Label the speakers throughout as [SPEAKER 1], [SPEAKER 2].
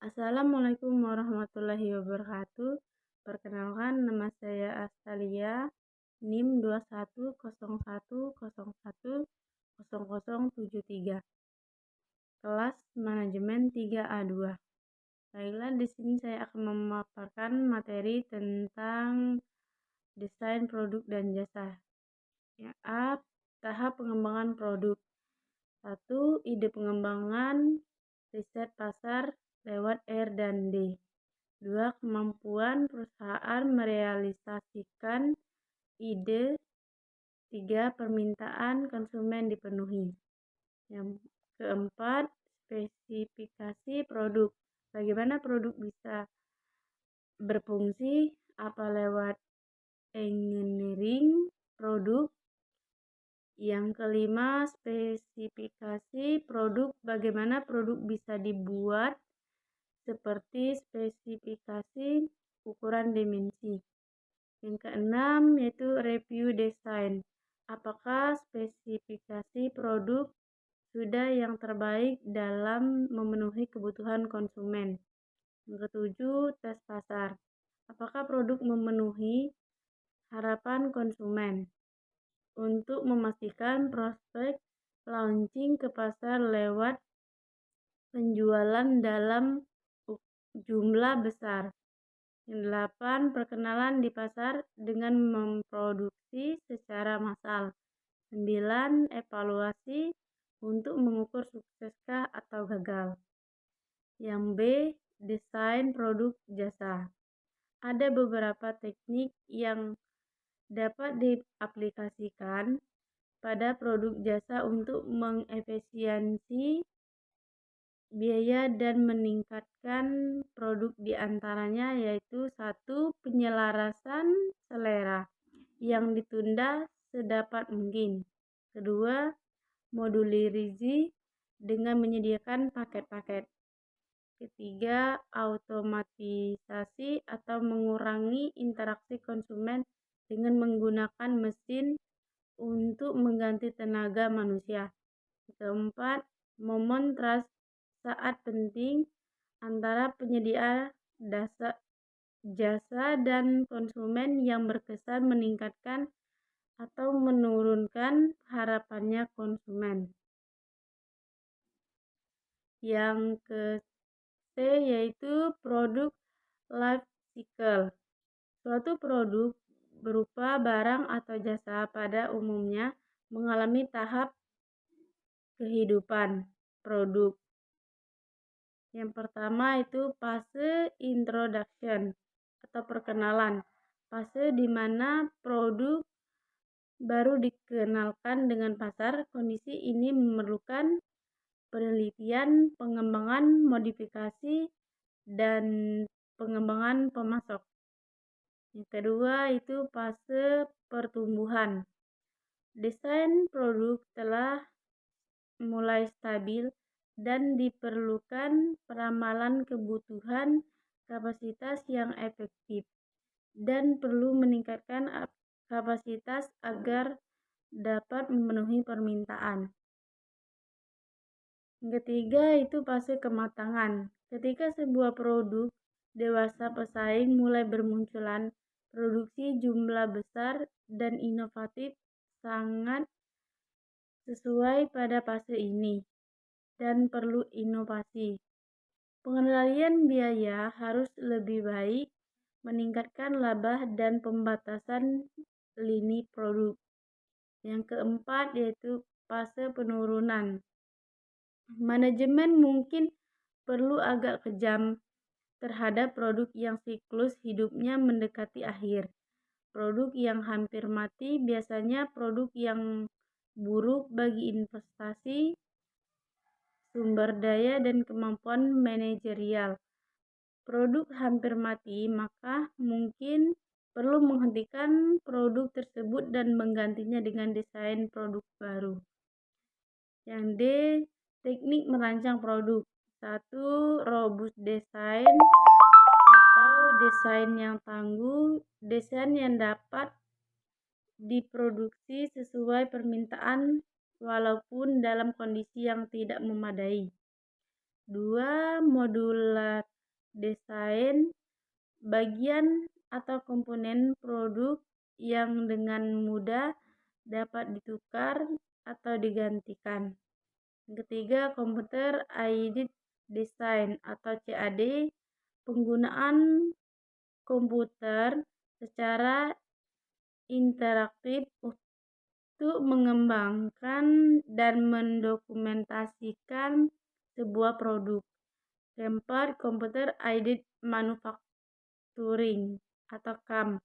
[SPEAKER 1] Assalamualaikum warahmatullahi wabarakatuh. Perkenalkan, nama saya Astalia, NIM 2101010073, kelas manajemen 3A2. Baiklah, di sini saya akan memaparkan materi tentang desain produk dan jasa. Ya, A. Tahap pengembangan produk. 1. Ide pengembangan, riset pasar lewat R dan D. 2. Kemampuan perusahaan merealisasikan ide. 3. Permintaan konsumen dipenuhi. Yang keempat, spesifikasi produk. Bagaimana produk bisa berfungsi, apa lewat engineering produk. Yang kelima, spesifikasi produk. Bagaimana produk bisa dibuat, seperti spesifikasi ukuran dimensi. Yang keenam yaitu review desain. Apakah spesifikasi produk sudah yang terbaik dalam memenuhi kebutuhan konsumen. Yang ketujuh, tes pasar. Apakah produk memenuhi harapan konsumen. Untuk memastikan prospek launching ke pasar lewat penjualan dalam jumlah besar. Yang 8, perkenalan di pasar dengan memproduksi secara massal. 9, evaluasi untuk mengukur sukseskah atau gagal. Yang B, desain produk jasa. Ada beberapa teknik yang dapat diaplikasikan pada produk jasa untuk mengefisiensi biaya dan meningkatkan produk, diantaranya yaitu 1. Penyelarasan selera yang ditunda sedapat mungkin. 2. Modularisasi dengan menyediakan paket-paket. 3. Automatisasi atau mengurangi interaksi konsumen dengan menggunakan mesin untuk mengganti tenaga manusia. 4. Momen saat penting antara penyedia jasa dan konsumen yang berkesan meningkatkan atau menurunkan harapannya konsumen. Yang ke C yaitu produk life cycle. Suatu produk berupa barang atau jasa pada umumnya mengalami tahap kehidupan produk. Yang pertama itu fase introduction atau perkenalan. Fase di mana produk baru dikenalkan dengan pasar. Kondisi ini memerlukan penelitian, pengembangan, modifikasi, dan pengembangan pemasok. Yang kedua itu fase pertumbuhan. Desain produk telah mulai stabil dan diperlukan peramalan kebutuhan kapasitas yang efektif dan perlu meningkatkan kapasitas agar dapat memenuhi permintaan. Yang ketiga itu fase kematangan. Ketika sebuah produk dewasa, pesaing mulai bermunculan, produksi jumlah besar dan inovatif sangat sesuai pada fase ini dan perlu inovasi. Pengendalian biaya harus lebih baik, meningkatkan laba dan pembatasan lini produk. Yang keempat yaitu fase penurunan. Manajemen mungkin perlu agak kejam terhadap produk yang siklus hidupnya mendekati akhir. Produk yang hampir mati biasanya produk yang buruk bagi investasi, sumber daya, dan kemampuan manajerial. Produk hampir mati, maka mungkin perlu menghentikan produk tersebut dan menggantinya dengan desain produk baru. Yang D, teknik merancang produk. 1. Robust design atau desain yang tangguh, desain yang dapat diproduksi sesuai permintaan walaupun dalam kondisi yang tidak memadai. 2. Modular desain, bagian atau komponen produk yang dengan mudah dapat ditukar atau digantikan. Yang ketiga, Computer Aided Design atau CAD, penggunaan komputer secara interaktif untuk mengembangkan dan mendokumentasikan sebuah produk. Keempat, Computer Aided Manufacturing atau CAM,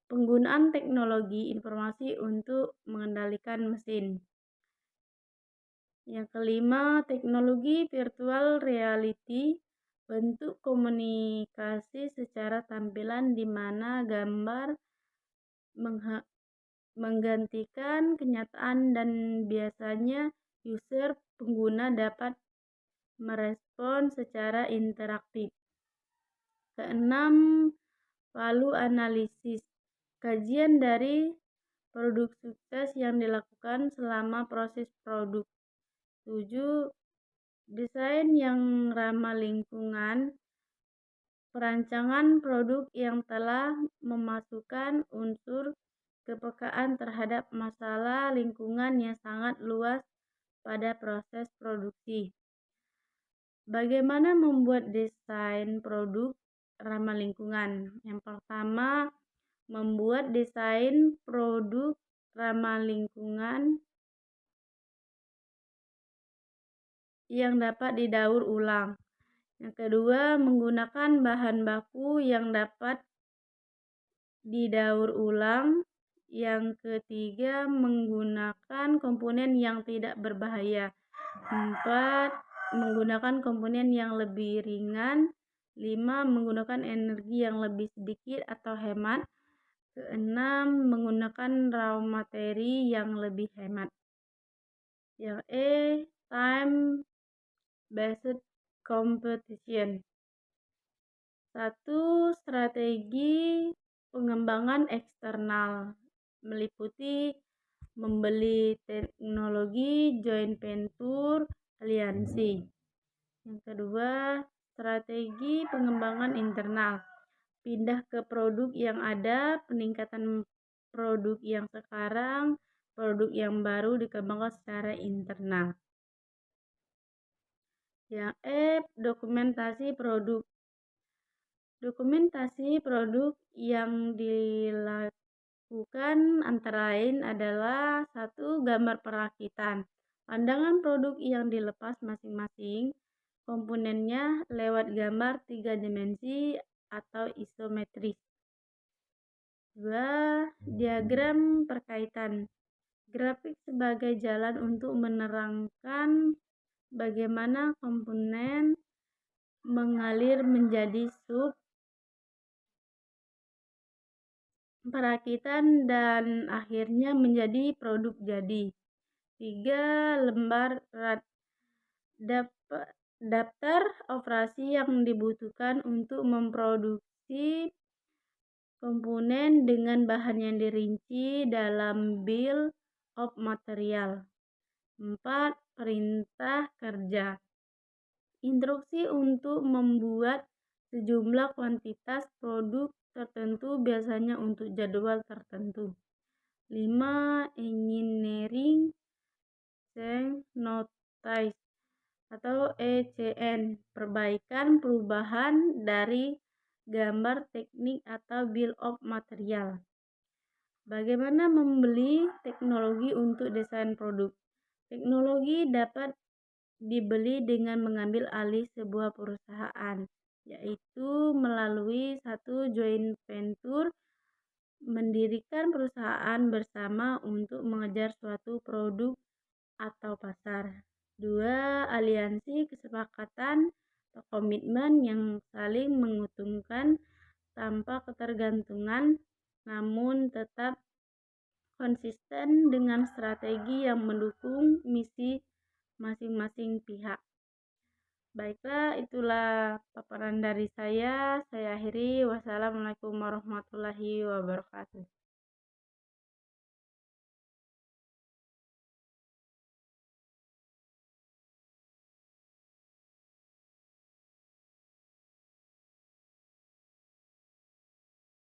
[SPEAKER 1] penggunaan teknologi informasi untuk mengendalikan mesin. Yang kelima, teknologi virtual reality, bentuk komunikasi secara tampilan di mana gambar menggantikan kenyataan dan biasanya user pengguna dapat merespon secara interaktif. Keenam, value analysis, kajian dari produk sukses yang dilakukan selama proses produk. 7. Desain yang ramah lingkungan, perancangan produk yang telah memasukkan unsur kepekaan terhadap masalah lingkungan yang sangat luas pada proses produksi. Bagaimana membuat desain produk ramah lingkungan? Yang pertama, membuat desain produk ramah lingkungan yang dapat didaur ulang. Yang kedua, menggunakan bahan baku yang dapat didaur ulang. Yang ketiga, menggunakan komponen yang tidak berbahaya. 4. Menggunakan komponen yang lebih ringan. 5. Menggunakan energi yang lebih sedikit atau hemat. Keenam, menggunakan raw materi yang lebih hemat. Yang time based competition. 1. Strategi pengembangan eksternal meliputi membeli teknologi, joint venture, aliansi. Yang kedua, strategi pengembangan internal, pindah ke produk yang ada, peningkatan produk yang sekarang, produk yang baru dikembangkan secara internal. Yang dokumentasi produk. Dokumentasi produk yang dilakukan antara lain adalah 1. Gambar perakitan, pandangan produk yang dilepas masing-masing komponennya lewat gambar 3 dimensi atau isometris. 2. Diagram perkaitan, grafik sebagai jalan untuk menerangkan bagaimana komponen mengalir menjadi sub perakitan dan akhirnya menjadi produk jadi. 3. Lembar daftar operasi yang dibutuhkan untuk memproduksi komponen dengan bahan yang dirinci dalam bill of material. 4. Perintah kerja, instruksi untuk membuat sejumlah kuantitas produk tertentu biasanya untuk jadwal tertentu. 5. Engineering Change Notice atau ECN, perbaikan perubahan dari gambar teknik atau bill of material. Bagaimana membeli teknologi untuk desain produk? Teknologi dapat dibeli dengan mengambil alih sebuah perusahaan, yaitu melalui 1. Joint venture, mendirikan perusahaan bersama untuk mengejar suatu produk atau pasar. 2. Aliansi, kesepakatan atau komitmen yang saling menguntungkan tanpa ketergantungan namun tetap konsisten dengan strategi yang mendukung misi masing-masing pihak. Baiklah, itulah paparan dari saya. Saya akhiri. Wassalamualaikum warahmatullahi wabarakatuh.